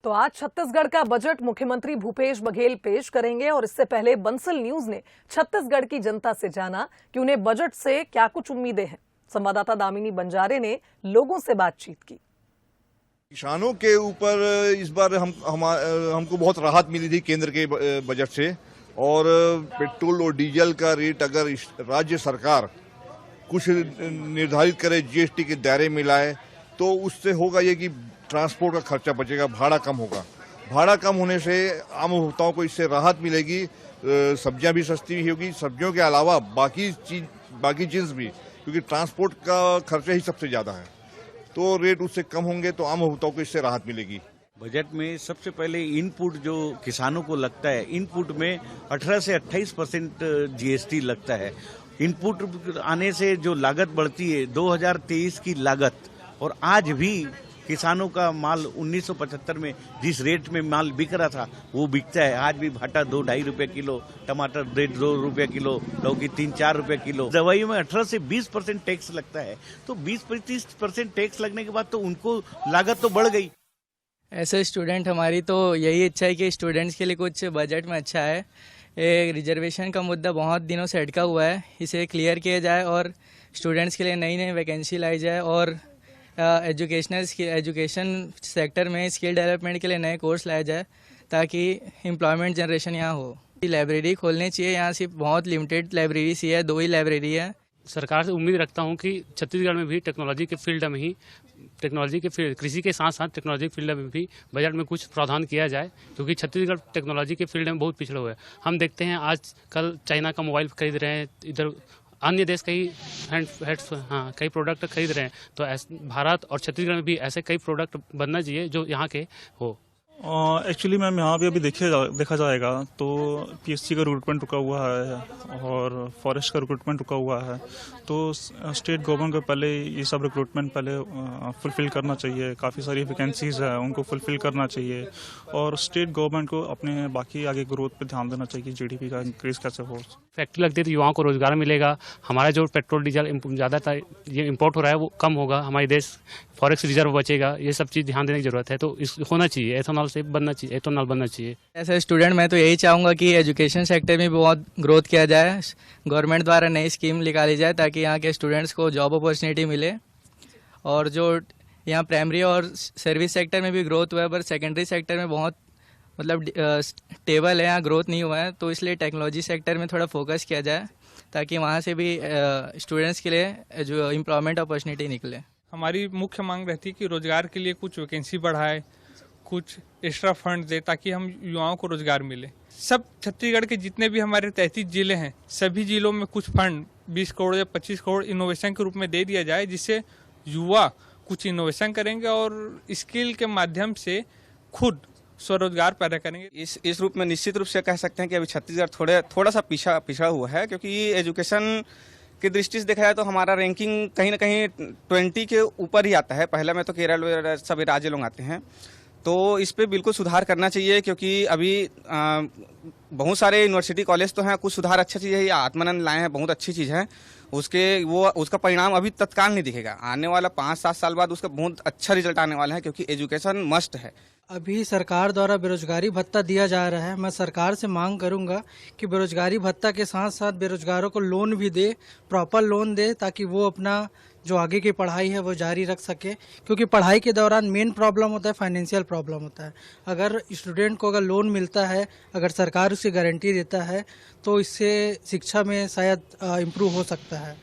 तो आज छत्तीसगढ़ का बजट मुख्यमंत्री भूपेश बघेल पेश करेंगे और इससे पहले बंसल न्यूज ने छत्तीसगढ़ की जनता से जाना कि उन्हें बजट से क्या कुछ उम्मीदें हैं। संवाददाता दामिनी बंजारे ने लोगों से बातचीत की। किसानों के ऊपर इस बार हमको बहुत राहत मिली थी केंद्र के बजट से, और पेट्रोल और डीजल का रेट अगर राज्य सरकार कुछ निर्धारित करे, जीएसटी के दायरे में लाए, तो उससे होगा ये कि ट्रांसपोर्ट का खर्चा बचेगा, भाड़ा कम होगा। भाड़ा कम होने से आम उपभोक्ताओं को इससे राहत मिलेगी, सब्जियां भी सस्ती होगी, सब्जियों के अलावा बाकी चीज भी, क्योंकि ट्रांसपोर्ट का खर्चा ही सबसे ज्यादा है, तो रेट उससे कम होंगे तो आम उपभोक्ताओं को इससे राहत मिलेगी। बजट में सबसे पहले इनपुट जो किसानों को लगता है, इनपुट में 18 से 28% जीएसटी लगता है। इनपुट आने से जो लागत बढ़ती है, 2023 की लागत, और आज भी किसानों का माल 1975 में जिस रेट में माल बिक रहा था वो बिकता है। आज भी भाटा 2-2.5 रुपए किलो, टमाटर 1.5-2 रुपए किलो, लौकी 3-4 रुपए किलो। दवाइयों में 18 से 20% टैक्स लगता है, तो 20-25% टैक्स लगने के बाद तो उनको लागत तो बढ़ गई। ऐसे स्टूडेंट हमारी तो यही इच्छा है कि स्टूडेंट्स के लिए कुछ बजट में अच्छा है। एक रिजर्वेशन का मुद्दा बहुत दिनों से अटका हुआ है, इसे क्लियर किया जाए और स्टूडेंट्स के लिए नई नई वैकेंसी लाई जाए, और एजुकेशन सेक्टर में स्किल डेवलपमेंट के लिए नए कोर्स लाया जाए ताकि एम्प्लॉयमेंट जनरेशन यहाँ हो। लाइब्रेरी खोलनी चाहिए, यहाँ सिर्फ बहुत लिमिटेड लाइब्रेरी सी है, 2 ही लाइब्रेरी है। सरकार से उम्मीद रखता हूँ कि छत्तीसगढ़ में भी टेक्नोलॉजी के फील्ड में ही, कृषि के साथ साथ टेक्नोलॉजी फील्ड में भी बजट में कुछ प्रावधान किया जाए, क्योंकि छत्तीसगढ़ टेक्नोलॉजी के फील्ड में बहुत पिछड़े हुए हैं। हम देखते हैं आज कल चाइना का मोबाइल खरीद रहे हैं, इधर अन्य देश कई कई प्रोडक्ट खरीद रहे हैं, तो भारत और छत्तीसगढ़ में भी ऐसे कई प्रोडक्ट बनना चाहिए जो यहाँ के हो। एक्चुअली मैम यहाँ भी अभी देखा जाएगा तो पीएससी का रिक्रूटमेंट रुका हुआ है और फॉरेस्ट का रिक्रूटमेंट रुका हुआ है, तो स्टेट गवर्नमेंट को पहले ये सब रिक्रूटमेंट पहले फुलफिल करना चाहिए। काफ़ी सारी वैकेंसीज है, उनको फुलफिल करना चाहिए, और स्टेट गवर्नमेंट को अपने बाकी आगे ग्रोथ पे ध्यान देना चाहिए, जीडीपी का इंक्रीज कैसे हो। फैक्ट्री लगती है तो युवाओं को रोजगार मिलेगा, हमारा जो पेट्रोल डीजल ज़्यादातर ये इम्पोर्ट हो रहा है वो कम होगा, हमारे देश फॉरेक्स रिजर्व बचेगा। ये सब चीज़ ध्यान देने की जरूरत है, तो इस होना चाहिए, एथेनॉल से बनना चाहिए, एथेनॉल बनना चाहिए। ऐसे स्टूडेंट मैं तो यही चाहूँगा कि एजुकेशन सेक्टर में भी बहुत ग्रोथ किया जाए, गवर्नमेंट द्वारा नई स्कीम निकाली जाए ताकि यहाँ के स्टूडेंट्स को जॉब अपॉर्चुनिटी मिले। और जो यहाँ प्राइमरी और सर्विस सेक्टर में भी ग्रोथ हुआ है, पर सेकेंडरी सेक्टर में बहुत टेबल है, यहाँ ग्रोथ नहीं हुआ है, तो इसलिए टेक्नोलॉजी सेक्टर में थोड़ा फोकस किया जाए ताकि वहाँ से भी स्टूडेंट्स के लिए जो एम्प्लॉयमेंट अपॉर्चुनिटी निकले। हमारी मुख्य मांग रहती है कि रोजगार के लिए कुछ वैकेंसी बढ़ाए, कुछ एक्स्ट्रा फंड दे ताकि हम युवाओं को रोजगार मिले। सब छत्तीसगढ़ के जितने भी हमारे 33 जिले हैं, सभी जिलों में कुछ फंड 20 करोड़ या 25 करोड़ इनोवेशन के रूप में दे दिया जाए, जिससे युवा कुछ इनोवेशन करेंगे और स्किल के माध्यम से खुद स्वरोजगार पैदा करेंगे। इस रूप में निश्चित रूप से कह सकते हैं कि अभी छत्तीसगढ़ थोड़ा सा पिछड़ा हुआ है, क्योंकि एजुकेशन की दृष्टि से देखा जाए तो हमारा रैंकिंग कहीं ना कहीं 20 के ऊपर ही आता है। पहले में तो केरल सभी राज्य लोग आते हैं, तो इस पे बिल्कुल सुधार करना चाहिए, क्योंकि अभी बहुत सारे यूनिवर्सिटी कॉलेज तो हैं, कुछ सुधार अच्छा चीज़ है, या आत्मानंद लाए हैं, बहुत अच्छी चीज़ है। उसका परिणाम अभी तत्काल नहीं दिखेगा, आने वाला 5-7 साल बाद उसका बहुत अच्छा रिजल्ट आने वाला है, क्योंकि एजुकेशन मस्ट है। अभी सरकार द्वारा बेरोजगारी भत्ता दिया जा रहा है, मैं सरकार से मांग करूंगा कि बेरोजगारी भत्ता के साथ साथ बेरोजगारों को लोन भी दे, प्रॉपर लोन दे, ताकि वो अपना जो आगे की पढ़ाई है वो जारी रख सके, क्योंकि पढ़ाई के दौरान मेन प्रॉब्लम होता है फाइनेंशियल प्रॉब्लम होता है। अगर स्टूडेंट को अगर लोन मिलता है, अगर सरकार उसे गारंटी देता है, तो इससे शिक्षा में शायद इम्प्रूव हो सकता है।